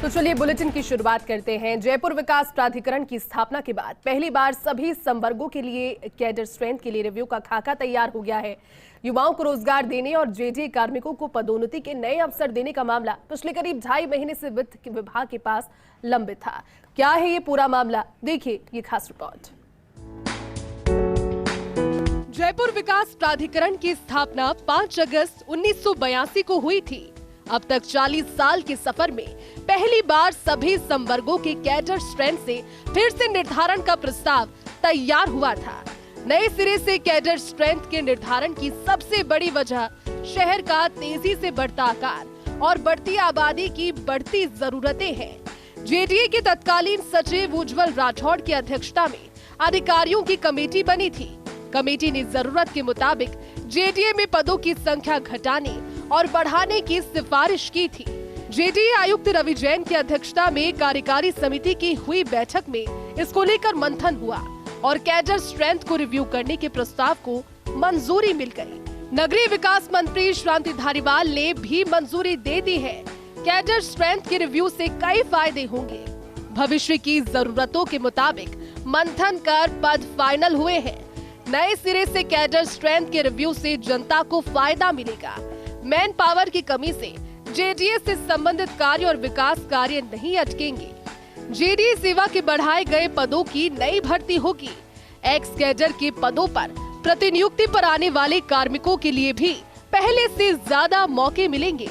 तो चलिए बुलेटिन की शुरुआत करते हैं। जयपुर विकास प्राधिकरण की स्थापना के बाद पहली बार सभी संवर्गों के लिए कैडर स्ट्रेंथ के लिए रिव्यू का खाका तैयार हो गया है। युवाओं को रोजगार देने और जेडीए कार्मिकों को पदोन्नति के नए अवसर देने का मामला पिछले करीब 2.5 महीने से वित्त विभाग के पास लंबित था। क्या है ये पूरा मामला, देखिए ये खास रिपोर्ट। जयपुर विकास प्राधिकरण की स्थापना 5 अगस्त 1982 को हुई थी। अब तक 40 साल के सफर में पहली बार सभी संवर्गों के कैडर स्ट्रेंथ से फिर से निर्धारण का प्रस्ताव तैयार हुआ था। नए सिरे से कैडर स्ट्रेंथ के निर्धारण की सबसे बड़ी वजह शहर का तेजी से बढ़ता आकार और बढ़ती आबादी की बढ़ती जरूरतें हैं। जेडीए के तत्कालीन सचिव उज्जवल राठौड़ की अध्यक्षता में अधिकारियों की कमेटी बनी थी। कमेटी ने जरूरत के मुताबिक जेडीए में पदों की संख्या घटाने और बढ़ाने की सिफारिश की थी। जेडीए आयुक्त रवि जैन की अध्यक्षता में कार्यकारी समिति की हुई बैठक में इसको लेकर मंथन हुआ और कैडर स्ट्रेंथ को रिव्यू करने के प्रस्ताव को मंजूरी मिल गई। नगरीय विकास मंत्री शांति धारीवाल ने भी मंजूरी दे दी है। कैडर स्ट्रेंथ के रिव्यू से कई फायदे होंगे। भविष्य की जरूरतों के मुताबिक मंथन कर पद फाइनल हुए हैं। नए सिरे से कैडर स्ट्रेंथ के रिव्यू से जनता को फायदा मिलेगा। मैन पावर की कमी से जेडीए से संबंधित कार्य और विकास कार्य नहीं अटकेंगे। जेडीए सेवा के बढ़ाए गए पदों की नई भर्ती होगी। एक्स कैडर के पदों पर प्रतिनियुक्ति पर आने वाले कार्मिकों के लिए भी पहले से ज्यादा मौके मिलेंगे।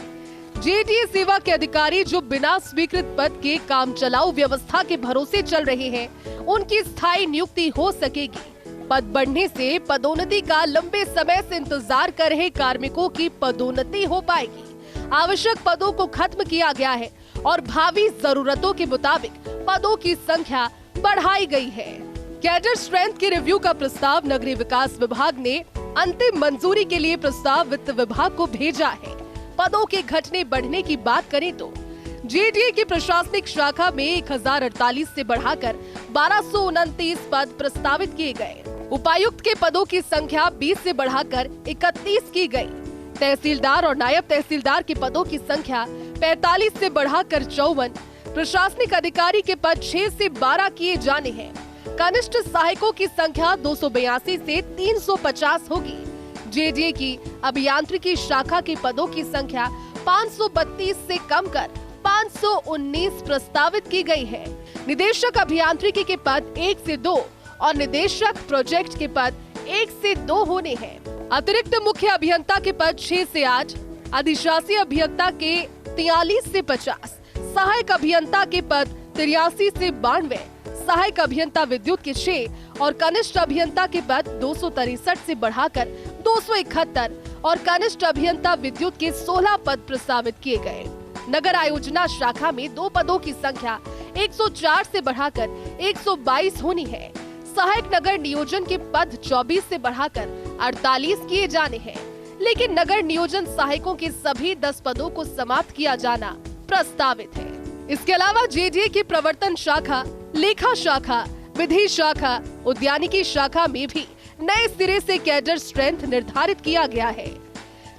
जेडीए सेवा के अधिकारी जो बिना स्वीकृत पद के काम चलाऊ व्यवस्था के भरोसे चल रहे हैं, उनकी स्थायी नियुक्ति हो सकेगी। पद बढ़ने से पदोन्नति का लंबे समय से इंतजार कर रहे कार्मिकों की पदोन्नति हो पाएगी। आवश्यक पदों को खत्म किया गया है और भावी जरूरतों के मुताबिक पदों की संख्या बढ़ाई गई है। कैडर स्ट्रेंथ के रिव्यू का प्रस्ताव नगरीय विकास विभाग ने अंतिम मंजूरी के लिए प्रस्ताव वित्त विभाग को भेजा है। पदों के घटने बढ़ने की बात करें तो जेडीए की प्रशासनिक शाखा में 1048 से बढ़ाकर 1229 पद प्रस्तावित किए गए। उपायुक्त के पदों की संख्या 20 से बढ़ाकर 31 की गई। तहसीलदार और नायब तहसीलदार के पदों की संख्या 45 से बढ़ाकर 54। प्रशासनिक अधिकारी के पद 6 से 12 किए जाने हैं। कनिष्ठ सहायकों की संख्या 282 से 350 होगी। जेडीए की अभियांत्रिकी शाखा के पदों की संख्या 532 से कम कर 519 प्रस्तावित की गई है। निदेशक अभियांत्रिकी के पद 1 से 2 और निदेशक प्रोजेक्ट के पद 1 से 2 होने हैं। अतिरिक्त मुख्य अभियंता के पद 6 से 8, अधिशासी अभियंता के 43 से 50, सहायक अभियंता के पद 83 से 92, सहायक अभियंता विद्युत के 6 और कनिष्ठ अभियंता के पद 263 से बढ़ाकर 271 और कनिष्ठ अभियंता विद्युत के 16 पद प्रस्तावित किए गए। नगर आयोजना शाखा में 2 पदों की संख्या 104 से बढ़ाकर 122 होनी है। सहायक नगर नियोजन के पद 24 से बढ़ाकर 48 किए जाने हैं, लेकिन नगर नियोजन सहायकों के सभी 10 पदों को समाप्त किया जाना प्रस्तावित है। इसके अलावा जेडीए की प्रवर्तन शाखा, लेखा शाखा, विधि शाखा, उद्यानिकी शाखा में भी नए सिरे से कैडर स्ट्रेंथ निर्धारित किया गया है।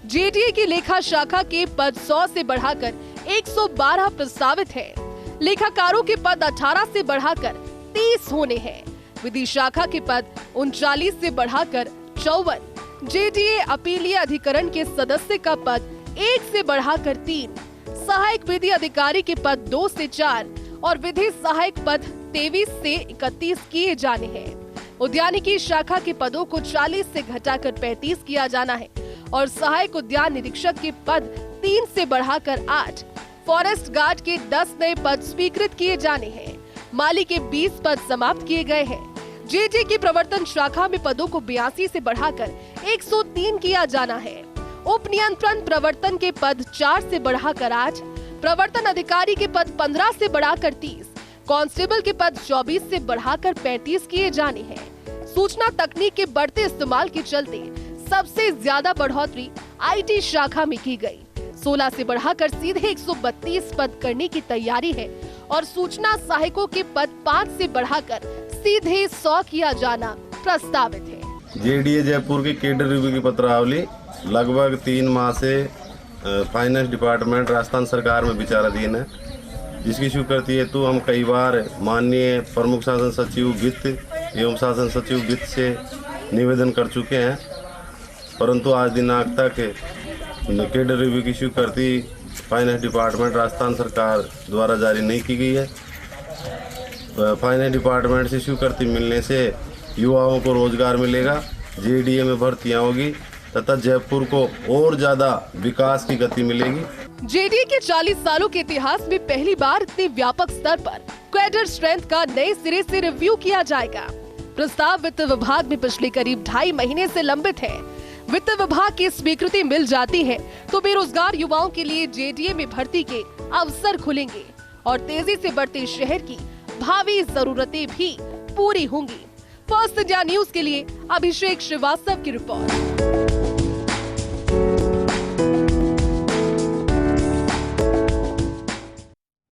जेडीए की लेखा शाखा के पद 100 से बढ़ाकर 112 प्रस्तावित है। लेखाकारों के पद 18 से बढ़ाकर 30 होने हैं। विधि शाखा के पद 39 से बढ़ाकर 54। जेडीए अपीलीय अधिकरण के सदस्य का पद 1 से बढ़ाकर 3, सहायक विधि अधिकारी के पद 2 से 4 और विधि सहायक पद 23 से 31 किए जाने हैं। उद्यानिकी शाखा के पदों को 40 से घटाकर 35 किया जाना है और सहायक उद्यान निरीक्षक के पद 3 से बढ़ाकर 8। फॉरेस्ट गार्ड के 10 नए पद स्वीकृत किए जाने हैं। माली के 20 पद समाप्त किए गए हैं। जेडीए की प्रवर्तन शाखा में पदों को 82 से बढ़ाकर 103 किया जाना है। उप नियंत्रण प्रवर्तन के पद 4 से बढ़ाकर 8, प्रवर्तन अधिकारी के पद 15 से बढ़ाकर 30, कांस्टेबल के पद 24 से बढ़ाकर 35 किए जाने हैं। सूचना तकनीक के बढ़ते इस्तेमाल के चलते सबसे ज्यादा बढ़ोतरी आईटी शाखा में की गई। 16 से बढ़ाकर सीधे 132 पद करने की तैयारी है और सूचना सहायकों के पद 5 से बढ़ाकर सीधे 100 किया जाना प्रस्तावित है। जेडीए जयपुर की कैडर रिव्यू की पत्रावली लगभग 3 माह से फाइनेंस डिपार्टमेंट राजस्थान सरकार में विचाराधीन है। जिसकी स्वीकृति हेतु हम कई बार माननीय प्रमुख शासन सचिव वित्त एवं शासन सचिव वित्त से निवेदन कर चुके हैं, परंतु आज दिनांक तक कैडर रिव्यू की स्वीकृति फाइनेंस डिपार्टमेंट राजस्थान सरकार द्वारा जारी नहीं की गई है। फाइनेंस डिपार्टमेंट से स्वीकृति मिलने से युवाओं को रोजगार मिलेगा, जेडीए में भर्तियां होगी तथा जयपुर को और ज्यादा विकास की गति मिलेगी। जेडीए के 40 सालों के इतिहास में पहली बार इतने व्यापक स्तर पर कैडर स्ट्रेंथ का नए सिरे से रिव्यू किया जाएगा। प्रस्ताव वित्त विभाग में पिछले करीब 2.5 महीने से लंबित है। वित्त विभाग की स्वीकृति मिल जाती है तो बेरोजगार युवाओं के लिए जेडीए में भर्ती के अवसर खुलेंगे और तेजी से बढ़ते शहर की भावी जरूरतें भी पूरी होंगी। फर्स्ट इंडिया न्यूज के लिए अभिषेक श्रीवास्तव की रिपोर्ट।